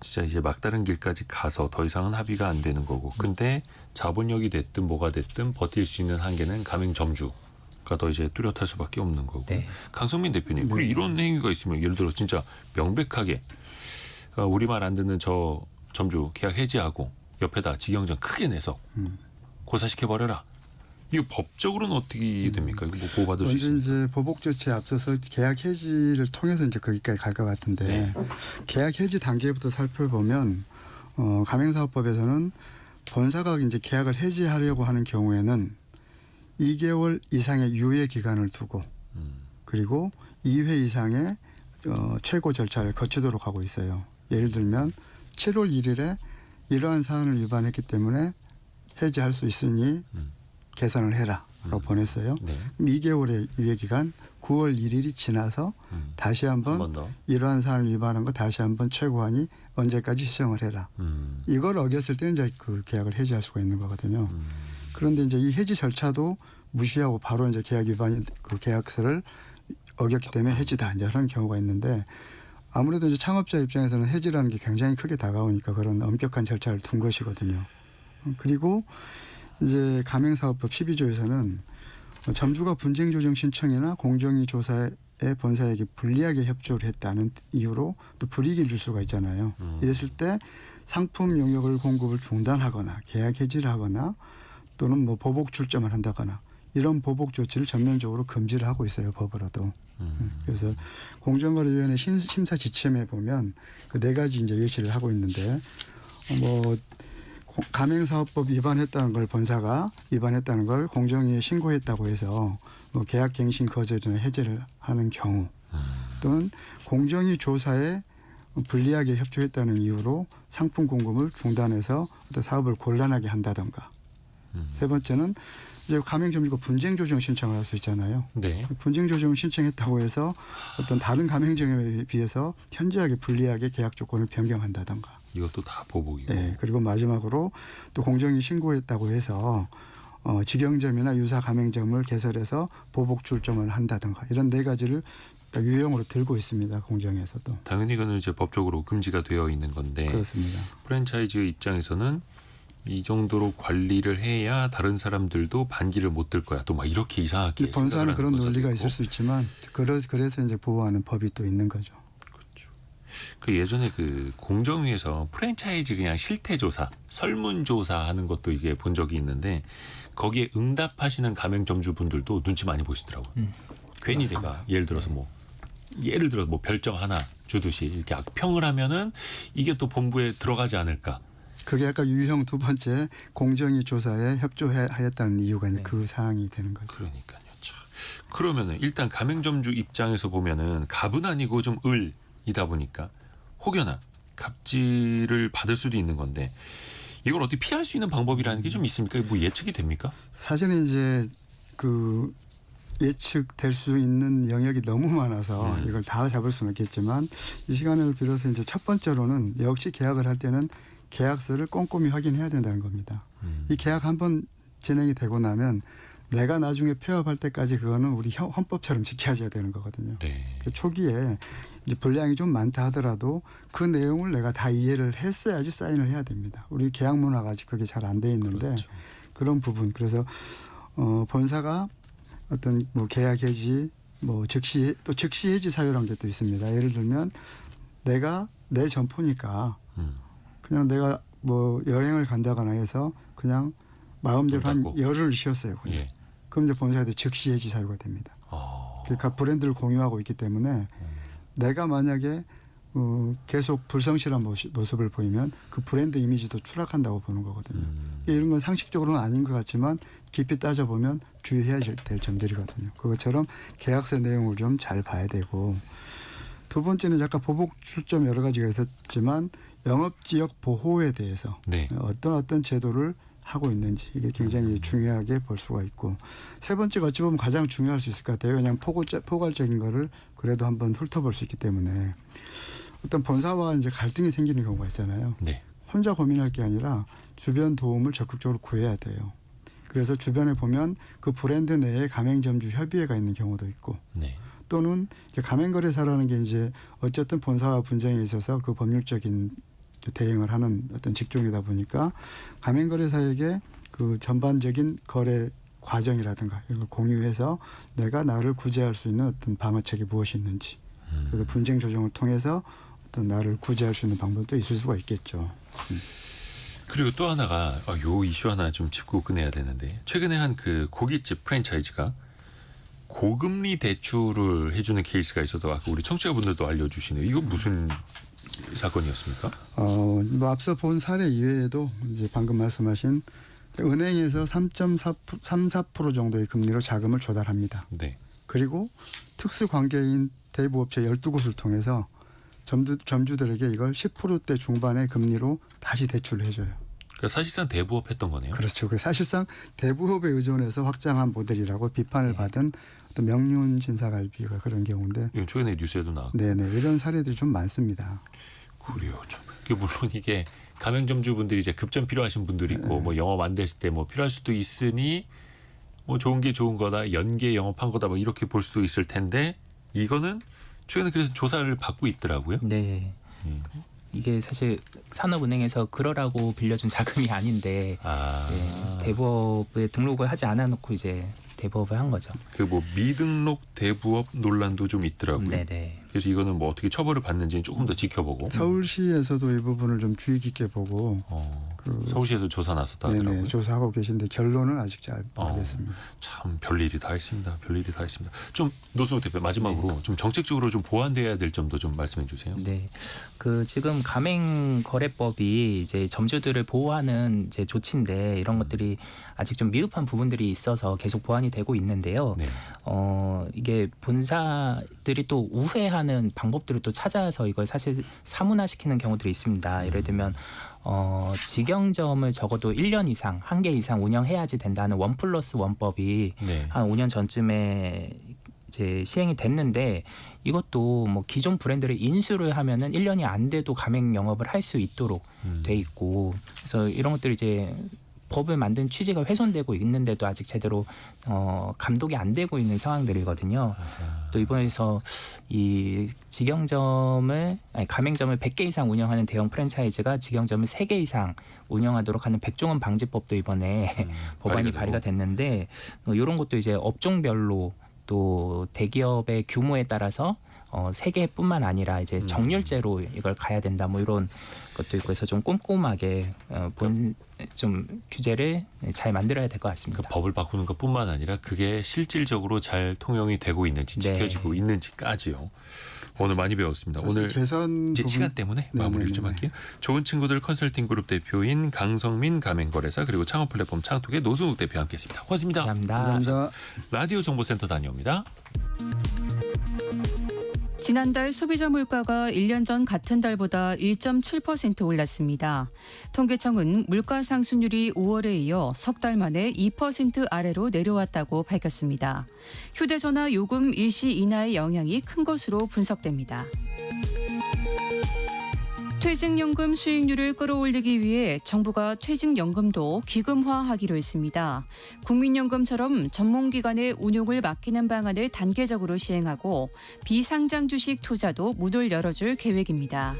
진짜 이제 막다른 길까지 가서 더 이상은 합의가 안 되는 거고. 근데 자본력이 됐든 뭐가 됐든 버틸 수 있는 한계는 가맹점주가 더 이제 뚜렷할 수밖에 없는 거고. 네. 강성민 대표님, 그리고 이런 행위가 있으면 예를 들어 진짜 명백하게 우리말 안 듣는 저 점주 계약 해지하고 옆에다 직영전 크게 내서 고사시켜 버려라. 이거 법적으로는 어떻게 됩니까? 이거 뭐 보호받을 수 먼저 있습니까? 이제 보복 조치에 앞서서 계약 해지를 통해서 이제 거기까지 갈 것 같은데 네. 계약 해지 단계부터 살펴보면 가맹사업법에서는 본사가 이제 계약을 해지하려고 하는 경우에는 2개월 이상의 유예 기간을 두고 그리고 2회 이상의 최고 절차를 거치도록 하고 있어요. 예를 들면 7월 1일에 이러한 사안을 위반했기 때문에 해지할 수 있으니 개선을 해라라고 보냈어요. 네. 2개월의 유예 기간 9월 1일이 지나서 다시 한 한번 번 더. 이러한 사안을 위반한 거 다시 한번 최고한이 언제까지 시정을 해라. 이걸 어겼을 때는 이제 그 계약을 해지할 수가 있는 거거든요. 그런데 이제 이 해지 절차도 무시하고 바로 이제 계약 위반 그 계약서를 어겼기 때문에 해지다 이제 그런 경우가 있는데 아무래도 이제 창업자 입장에서는 해지라는 게 굉장히 크게 다가오니까 그런 엄격한 절차를 둔 것이거든요. 그리고 이제 가맹사업법 12조에서는 점주가 분쟁조정 신청이나 공정위 조사에 본사에게 불리하게 협조를 했다는 이유로 또 불이익을 줄 수가 있잖아요. 이랬을 때 상품 용역을 공급을 중단하거나 계약 해지를 하거나 또는 뭐 보복 출점을 한다거나 이런 보복 조치를 전면적으로 금지를 하고 있어요. 법으로도. 그래서 공정거래위원회 심사 지침에 보면 그 네 가지 이제 예시를 하고 있는데 뭐 가맹사업법 위반했다는 걸 본사가 위반했다는 걸 공정위에 신고했다고 해서 뭐 계약갱신 거절이나 해제를 하는 경우 또는 공정위 조사에 불리하게 협조했다는 이유로 상품 공급을 중단해서 어떤 사업을 곤란하게 한다던가. 세 번째는 이제 가맹점주가 분쟁조정 신청을 할 수 있잖아요. 네. 분쟁조정 신청했다고 해서 어떤 다른 가맹점에 비해서 현저하게 불리하게 계약 조건을 변경한다던가. 이것도 다 보복이고. 네. 그리고 마지막으로 또 공정위 신고했다고 해서 직영점이나 유사 가맹점을 개설해서 보복 출점을 한다던가 이런 네 가지를 유형으로 들고 있습니다. 공정에서도. 당연히 이거는 이제 법적으로 금지가 되어 있는 건데 그렇습니다. 프랜차이즈 입장에서는 이 정도로 관리를 해야 다른 사람들도 반기를 못 들 거야. 또 막 이렇게 이상하게 본사는 그런 생각을 하는 논리가 거죠. 있을 수 있지만 그래서 이제 보호하는 법이 또 있는 거죠. 그 예전에 그 공정위에서 프랜차이즈 그냥 실태 조사, 설문 조사하는 것도 이게 본 적이 있는데 거기에 응답하시는 가맹점주 분들도 눈치 많이 보시더라고. 괜히 내가 예를 들어서 뭐 별점 하나 주듯이 이렇게 악평을 하면은 이게 또 본부에 들어가지 않을까. 그게 아까 유형 두 번째 공정위 조사에 협조하였다는 이유가 네. 그 사항이 되는 거죠. 그러니까요. 참. 그러면은 일단 가맹점주 입장에서 보면은 갑은 아니고 좀 을이다 보니까 혹여나 갑질을 받을 수도 있는 건데 이걸 어떻게 피할 수 있는 방법이라는 게 좀 있습니까? 뭐 예측이 됩니까? 사실은 이제 그 예측될 수 있는 영역이 너무 많아서 이걸 다 잡을 수는 없겠지만 이 시간을 빌어서 이제 첫 번째로는 역시 계약을 할 때는 계약서를 꼼꼼히 확인해야 된다는 겁니다. 이 계약 한번 진행이 되고 나면 내가 나중에 폐업할 때까지 그거는 우리 헌법처럼 지켜져야 되는 거거든요. 네. 초기에 이제 분량이 좀 많다 하더라도 그 내용을 내가 다 이해를 했어야지 사인을 해야 됩니다. 우리 계약 문화가 아직 그게 잘 안 돼 있는데 그렇죠. 그런 부분. 그래서 본사가 어떤 뭐 계약 해지, 뭐 즉시 해지 사유라는 게 또 있습니다. 예를 들면 내가 내 점포니까 그냥 내가 뭐 여행을 간다거나 해서 그냥 마음대로 한 닫고. 열흘 쉬었어요. 그냥. 예. 그럼 이제 본사한테 즉시 해지 사유가 됩니다. 그러니까 브랜드를 공유하고 있기 때문에 내가 만약에 계속 불성실한 모습을 보이면 그 브랜드 이미지도 추락한다고 보는 거거든요. 이런 건 상식적으로는 아닌 것 같지만 깊이 따져보면 주의해야 될 점들이거든요. 그것처럼 계약서 내용을 좀 잘 봐야 되고 두 번째는 약간 보복 출점 여러 가지가 있었지만 영업지역 보호에 대해서 네. 어떤 제도를 하고 있는지 이게 굉장히 중요하게 볼 수가 있고 세 번째가 어찌 보면 가장 중요할 수 있을 것 같아요. 그냥 포괄적인 거를 그래도 한번 훑어볼 수 있기 때문에 어떤 본사와 이제 갈등이 생기는 경우가 있잖아요. 네. 혼자 고민할 게 아니라 주변 도움을 적극적으로 구해야 돼요. 그래서 주변에 보면 그 브랜드 내에 가맹점주 협의회가 있는 경우도 있고 네. 또는 이제 가맹거래사라는 게 이제 어쨌든 본사와 분쟁에 있어서 그 법률적인 대행을 하는 어떤 직종이다 보니까 가맹거래사에게 그 전반적인 거래 과정이라든가 이런 걸 공유해서 내가 나를 구제할 수 있는 어떤 방어책이 무엇이 있는지 그리고 분쟁 조정을 통해서 어떤 나를 구제할 수 있는 방법도 있을 수가 있겠죠. 그리고 또 하나가 요 이슈 하나 좀 짚고 끝내야 되는데 최근에 한 그 고깃집 프랜차이즈가 고금리 대출을 해주는 케이스가 있어서 아까 우리 청취자분들도 알려주시네요. 이거 무슨 사건이었습니까? 뭐 앞서 본 사례 이외에도 이제 방금 말씀하신 은행에서 3.34% 정도의 금리로 자금을 조달합니다. 네. 그리고 특수 관계인 대부업체 12곳을 통해서 점주들에게 이걸 10%대 중반의 금리로 다시 대출을 해줘요. 그러니까 사실상 대부업 했던 거네요. 그렇죠. 사실상 대부업에 의존해서 확장한 모델이라고 비판을 받은 어떤 명륜 진사갈비가 그런 경우인데. 이건 최근에 뉴스에도 나왔고. 네네. 이런 사례들이 좀 많습니다. 그래요. 물론 이게 가맹점주분들이 이제 급전 필요하신 분들이 있고 뭐 영업 안 됐을 때 뭐 필요할 수도 있으니 뭐 좋은 게 좋은 거다, 연계 영업한 거다 뭐 이렇게 볼 수도 있을 텐데 이거는 최근에 그래서 조사를 받고 있더라고요. 네. 이게 사실 산업은행에서 그러라고 빌려준 자금이 아닌데 대부업에 등록을 하지 않아 놓고 이제 대부업을 한 거죠. 그 뭐 미등록 대부업 논란도 좀 있더라고요. 네네. 그래서 이거는 뭐 어떻게 처벌을 받는지는 조금 더 지켜보고. 서울시에서도 이 부분을 좀 주의 깊게 보고 서울시에서 조사 나섰다 하더라고요. 네네, 조사하고 계신데 결론은 아직 잘 모르겠습니다. 참 별일이 다 있습니다. 별일이 다 있습니다. 좀 노승욱 대표 마지막으로 좀 정책적으로 좀 보완돼야 될 점도 좀 말씀해 주세요. 네. 그 지금 가맹거래법이 이제 점주들을 보호하는 이제 조치인데 이런 것들이 아직 좀 미흡한 부분들이 있어서 계속 보완이 되고 있는데요. 네. 이게 본사들이 또 우회하는 방법들을 또 찾아서 이걸 사실 사문화시키는 경우들이 있습니다. 예를 들면 직영점을 적어도 1년 이상, 한 개 이상 운영해야지 된다는 1+1법이 네. 한 5년 전쯤에 이제 시행이 됐는데 이것도 뭐 기존 브랜드를 인수를 하면은 1년이 안 돼도 가맹 영업을 할 수 있도록 돼 있고 그래서 이런 것들이 이제 법을 만든 취지가 훼손되고 있는데도 아직 제대로 감독이 안 되고 있는 상황들이거든요. 또 이번에서 이 가맹점을 100개 이상 운영하는 대형 프랜차이즈가 직영점을 3개 이상 운영하도록 하는 백종원 방지법도 이번에 법안이 발의가 됐는데 이런 것도 이제 업종별로 또 대기업의 규모에 따라서 세계뿐만 아니라 이제 정률제로 이걸 가야 된다 뭐 이런 것도 있고 해서 좀 꼼꼼하게 좀 규제를 잘 만들어야 될 것 같습니다. 그러니까 법을 바꾸는 것뿐만 아니라 그게 실질적으로 잘 통용이 되고 있는지 지켜지고 있는지까지요. 오늘 많이 배웠습니다. 오늘 개선 이제 시간 때문에 마무리를 좀 할게요. 좋은 친구들 컨설팅 그룹 대표인 강성민 가맹거래사 그리고 창업 플랫폼 창톡의 노승욱 대표와 함께했습니다. 고맙습니다. 감사합니다. 라디오 정보센터 다녀옵니다. 지난달 소비자 물가가 1년 전 같은 달보다 1.7% 올랐습니다. 통계청은 물가 상승률이 5월에 이어 석 달 만에 2% 아래로 내려왔다고 밝혔습니다. 휴대전화 요금 일시 인하의 영향이 큰 것으로 분석됩니다. 퇴직연금 수익률을 끌어올리기 위해 정부가 퇴직연금도 기금화하기로 했습니다. 국민연금처럼 전문기관의 운용을 맡기는 방안을 단계적으로 시행하고 비상장 주식 투자도 문을 열어줄 계획입니다.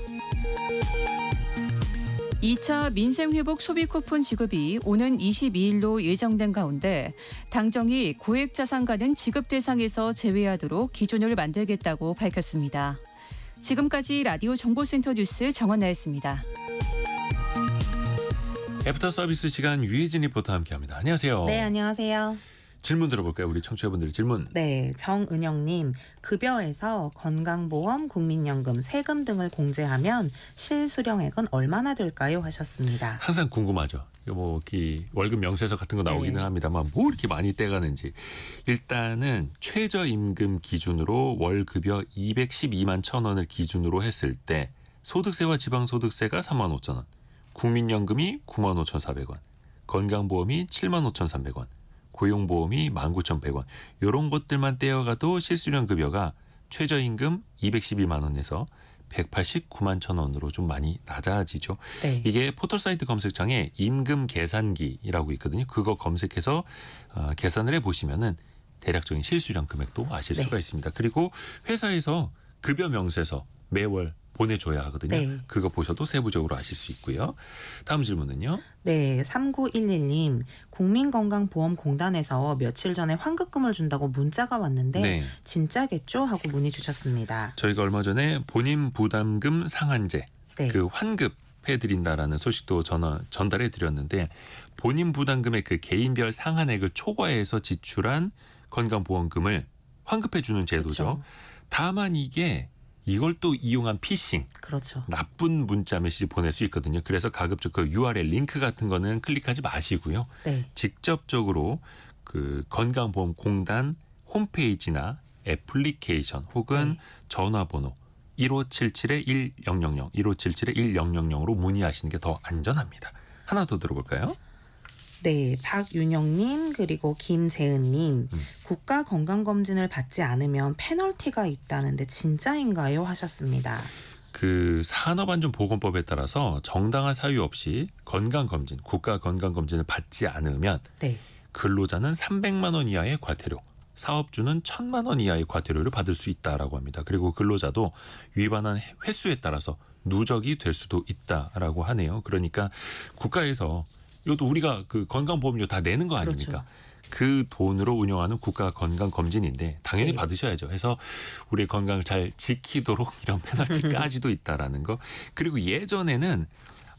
2차 민생회복 소비 쿠폰 지급이 오는 22일로 예정된 가운데 당정이 고액자산가는 지급 대상에서 제외하도록 기준을 만들겠다고 밝혔습니다. 지금까지 라디오 정보센터 뉴스 정원나였습니다. 애프터 서비스 시간 유혜진 리포터와 함께합니다. 안녕하세요. 네, 안녕하세요. 질문 들어볼까요? 우리 청취자분들의 질문. 네, 정은영님. 급여에서 건강보험, 국민연금, 세금 등을 공제하면 실수령액은 얼마나 될까요? 하셨습니다. 항상 궁금하죠. 뭐 월급 명세서 같은 거 나오기는 합니다만 뭐 이렇게 많이 떼가는지. 일단은 최저임금 기준으로 월급여 212만 1,000원을 기준으로 했을 때 소득세와 지방소득세가 3만 5천 원, 국민연금이 9만 5,400원, 건강보험이 7만 5,300원, 고용보험이 19,100원 이런 것들만 떼어가도 실수령 급여가 최저임금 212만 원에서 189만 1,000원으로 좀 많이 낮아지죠. 네. 이게 포털사이트 검색창에 임금 계산기라고 있거든요. 그거 검색해서 계산을 해보시면은 대략적인 실수령 금액도 아실 수가 있습니다. 그리고 회사에서 급여 명세서 매월 보내줘야 하거든요. 네. 그거 보셔도 세부적으로 아실 수 있고요. 다음 질문은요. 네, 3911님. 국민건강보험공단에서 며칠 전에 환급금을 준다고 문자가 왔는데 네. 진짜겠죠? 하고 문의 주셨습니다. 저희가 얼마 전에 본인 부담금 상한제 네. 그 환급해드린다라는 소식도 전달해드렸는데 본인 부담금의 그 개인별 상한액을 초과해서 지출한 건강보험금을 환급해주는 제도죠. 그렇죠. 다만 이걸 또 이용한 피싱, 그렇죠. 나쁜 문자 메시지 보낼 수 있거든요. 그래서 가급적 그 URL 링크 같은 거는 클릭하지 마시고요. 네. 직접적으로 그 건강보험공단 홈페이지나 애플리케이션 혹은 네. 전화번호 1577-1000, 1577-1000으로 문의하시는 게 더 안전합니다. 하나 더 들어볼까요? 네, 박윤영님 그리고 김재은님 국가 건강검진을 받지 않으면 페널티가 있다는데 진짜인가요? 하셨습니다. 그 산업안전보건법에 따라서 정당한 사유 없이 건강검진, 국가 건강검진을 받지 않으면 네, 근로자는 300만 원 이하의 과태료, 사업주는 1,000만 원 이하의 과태료를 받을 수 있다라고 합니다. 그리고 근로자도 위반한 횟수에 따라서 누적이 될 수도 있다라고 하네요. 그러니까 국가에서 이것도 우리가 그 건강보험료 다 내는 거 아닙니까? 그렇죠. 그 돈으로 운영하는 국가 건강검진인데 당연히 네. 받으셔야죠. 해서 우리의 건강을 잘 지키도록 이런 페널티까지도 있다라는 거. 그리고 예전에는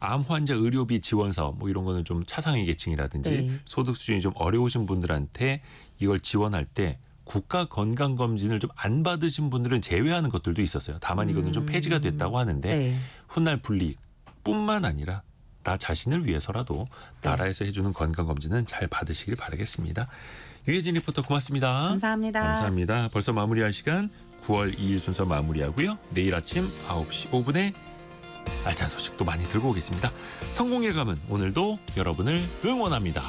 암 환자 의료비 지원 사업 뭐 이런 거는 좀 차상위 계층이라든지 네. 소득 수준이 좀 어려우신 분들한테 이걸 지원할 때 국가 건강검진을 좀 안 받으신 분들은 제외하는 것들도 있었어요. 다만 이거는 좀 폐지가 됐다고 하는데 네, 훗날 불이익뿐만 아니라 나 자신을 위해서라도 나라에서 해주는 건강검진은 잘 받으시길 바라겠습니다. 유혜진 리포터 고맙습니다. 감사합니다. 감사합니다. 벌써 마무리할 시간 9월 2일 순서 마무리하고요. 내일 아침 9시 5분에 알찬 소식도 많이 들고 오겠습니다. 성공의 감은 오늘도 여러분을 응원합니다.